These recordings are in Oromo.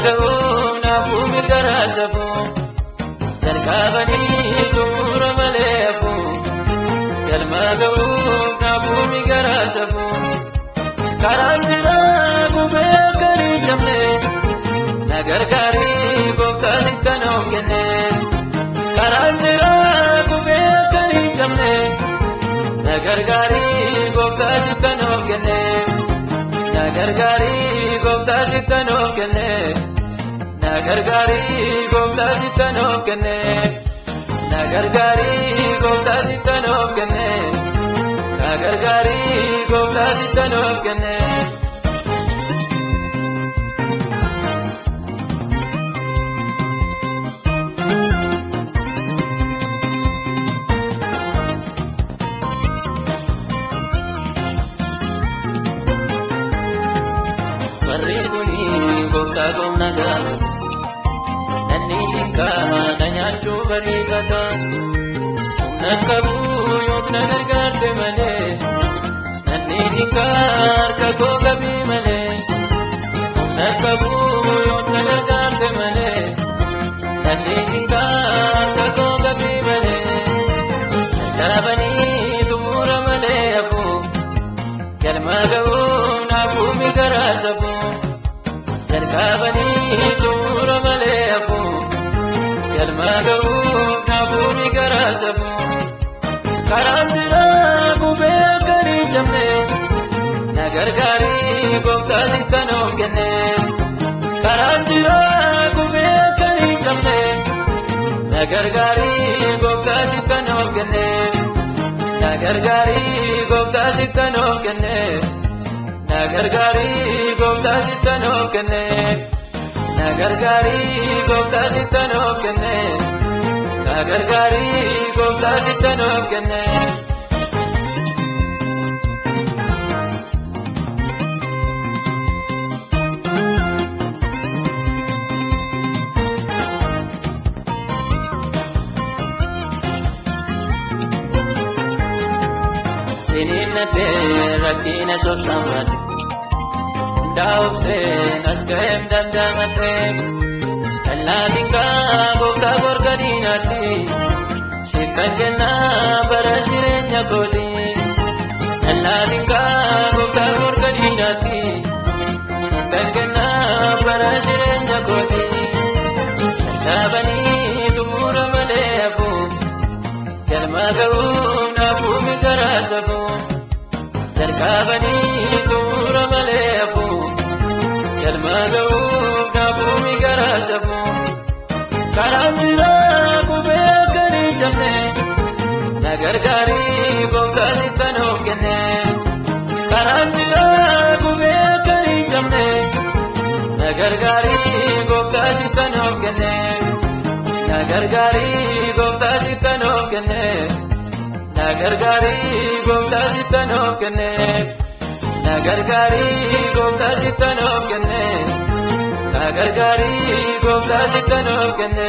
Galmaga'uun hafuumi garaa safu jalqabanii xumura malee hafu. Galmaga'uun hafuumi garaa safu karaan jiraa gubee akka hin cabne na gargaarii gooftaa sitti nuuf kenne. Karaan jiraa gubee akka hin cabne na gargaarii gooftaa sitti nuuf kenne. Na gargaarii gooftaa sitti nuuf kenne. Na gargaarii gooftaa sitti nuuf kenne. Na gargaarii gooftaa sitti nuuf kenne. Na gargaarii gooftaa sitti nuuf kenne. Gooftaa goomna gaafate nanni shinkaa na nyaachuu bariifata. Humna qabu yook na gargaarte malee nanni shinkaa harka koo qabii malee. Humna qabu yook na gargaarte malee nanni shinkaa harka koo qabii malee. Dadhabanii xumura malee hafu galmaga'uun hafuumi garaa safu. Jalqabanii xumura malee hafu galmaga'uun hafuumi garaa safu. Karaan jiraa gubee akka hin cabne na gargaarii gooftaa sitti nuuf kenne. Karaan jiraa gubee akka hin cabne na gargaarii gooftaa sitti nuuf kenne. Na gargaarii gooftaa sitti nuuf kenne. Na gargaarii gooftaa sitti nuuf kenne. Na gargaarii gooftaa sitti nuuf kenne. Na gargaarii gooftaa sitti nuuf kenne. Sininnatee rakkina sobsaamate daawufseen as ga'eem dandamate. Dallaatiin kaa gooftaa gorgadiinaatti siifan kennaa bara jireenya kooti. Dallaatiin kaa gooftaa gorgadiinaatti siifan kennaa bara jireenya kooti. Dadhabanii xumura malee hafu galmaga'uun hafuumi garaa safu. Jalqabanii xumura malee hafu galmaga'uun hafuumi garaa safu. Karaan jiraa gubee akka hin cabne na gargaarii gooftaa sitti nuuf kenne. Karaan jiraa gubee akka hin cabne na gargaarii gooftaa sitti nuuf kenne. Na gargaarii gooftaa sitti nuuf kenne. Na gargaarii gooftaa sitti nuuf kenne. Na gargaarii gooftaa sitti nuuf kenne. Na gargaarii gooftaa sitti nuuf kenne.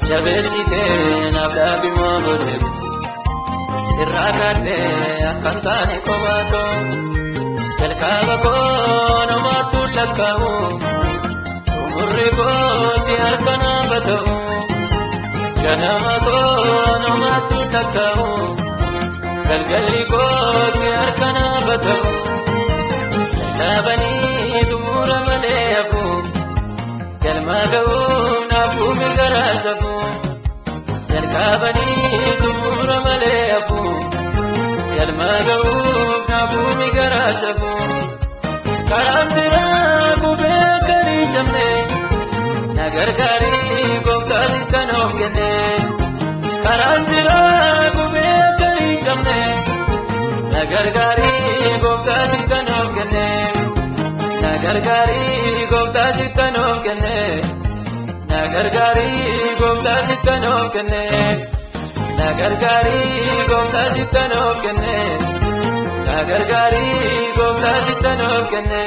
Jabeessitee naaf dhaabi moo godheeku sirraa kaadhee akkan taane kophaatoo. Jalqaba koo namaattu lakkaa'u xumurri koo si harka naaf ta'u. Ganama koo namaattu lakkaa'u galgalli koo si harka naaf ta'u. Dadhabanii xumura malee hafu galmaga'uun hafuumi garaa safu. Jalqabanii xumura malee hafu galmaga'uun hafuumi garaa safu. Karaan jiraa gubee akka hin cabne na gargaarii gooftaa sitti nuuf kenne. Karaan jiraa gubee akka hin cabne na gargaarii gooftaa sitti nuuf kenne. Na gargaarii gooftaa sitti nuuf kenne. Na gargaarii gooftaa sitti nuuf kenne. Na gargaarii gooftaa sitti nuuf kenne. Na gargaarii gooftaa sitti nuuf kenne.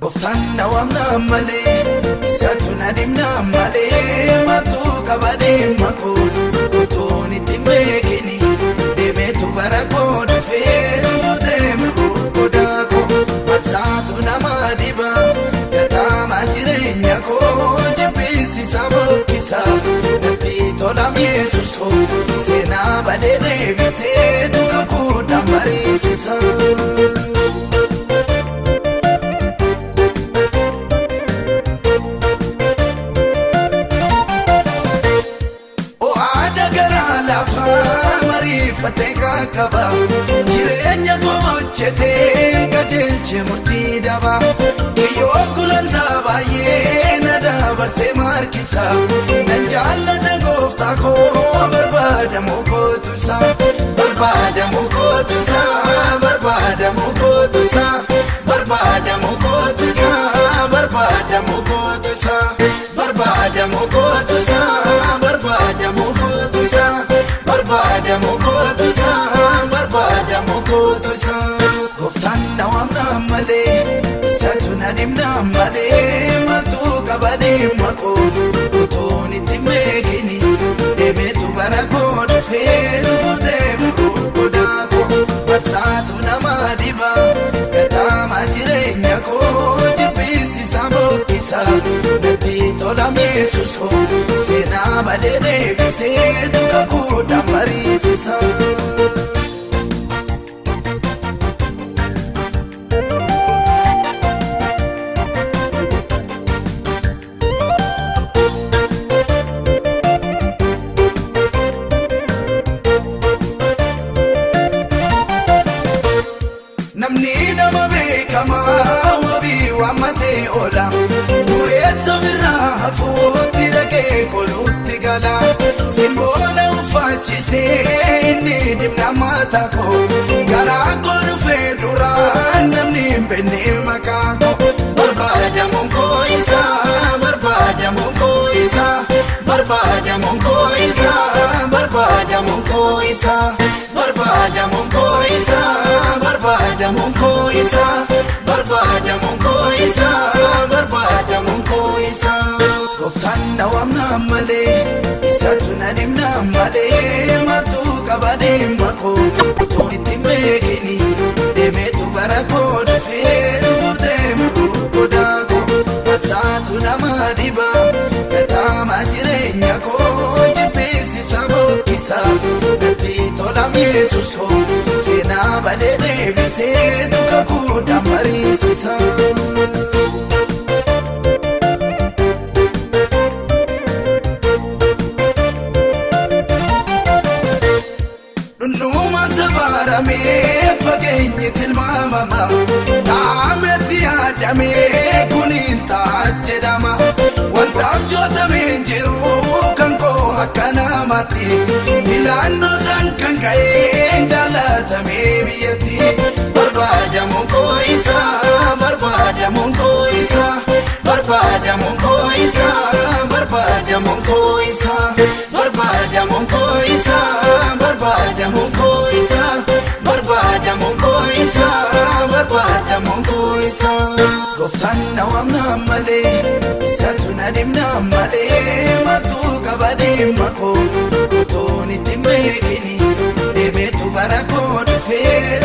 Gooftaan na waamna malee isaatu na dhimna malee maaltu qaba dhimma koo utuun itti beekini deemeetu bara koo dhufee dhumutee murgodaa koo matsaatu nama dhiba gataama jireenya koo jibbisiisa boqqisa natti tola Yesuus koo seenaa badee deebisee duuka kuudhaan mariisisa. Kaba jireenya gochete gajeelche murtii daba kiyyoo kulantaa baay'ee na dabarsee markisa nan jaalladha gooftaa koo barbaadamuu kootusa barbaadamuu kootusa barbaadamuu kootusa barbaadamuu kootusa barbaadamuu kootusa barbaadamuu kootusa barbaadamuu kootusa barbaadamuu kootusa barbaadamuu kootusa. Gooftaan na waamna malee isaatu na dhimna malee maaltu qaba dhimma koo utuun itti beekini deemeetu bara koo dhufee dhumutee murgodaa koo matsaatu nama dhiba gataama jireenya koo jibbisiisa boqqisa natti tola Yesuus koo seenaa badee deebisee duuka kuudhaan mariisisa. Namni nama beekamaa wabii waammatee oola dureessa birraa hafuutti dhagee koluutti gala simboona uffachisee inni dhimna mataa koo garaa koo dhufee duraan namni hin beekne maqaa koo barbaadamuun koo isaa barbaadamuun koo isaa barbaadamuun koo isaa barbaadamuun koo isaa barbaadamuun koo isaa barbaadamuun koo isaa barbaadamuun koo isaa barbaadamuun koo isaa. Gooftaan na waamna malee isaatu na dhimna malee maaltu qaba dhimma koo utuun itti beekini deemeetu bara koo dhufee dhumutee murgodaa koo matsaatu nama dhiba gataama jireenya koo jibbisiisa boqqisa natti tola Yesuus koo seenaa badee deebisee duuka kuudhaan mariisisa. Dhundhuma sabaaramee fageenyi tilmaamama dhaametti yaadamee kuniin ta'a jedhama wanta abjootamee jiru kan koo akka namaatti filannoo san kan ka'ee jaalatamee biyyatti barbaadamuun koo isaa barbaadamuun koo isaa barbaadamuun koo isaa barbaadamuun koo isaa barbaadamuun koo isaa barbaadamuun koo isaa barbaadamuun koo isaa barbaadamuun koo isaa. Gooftaan na waamna malee isaatu na dhimna malee maaltu qaba dhimma koo utuun itti beekini deemeetu bara koo dhufee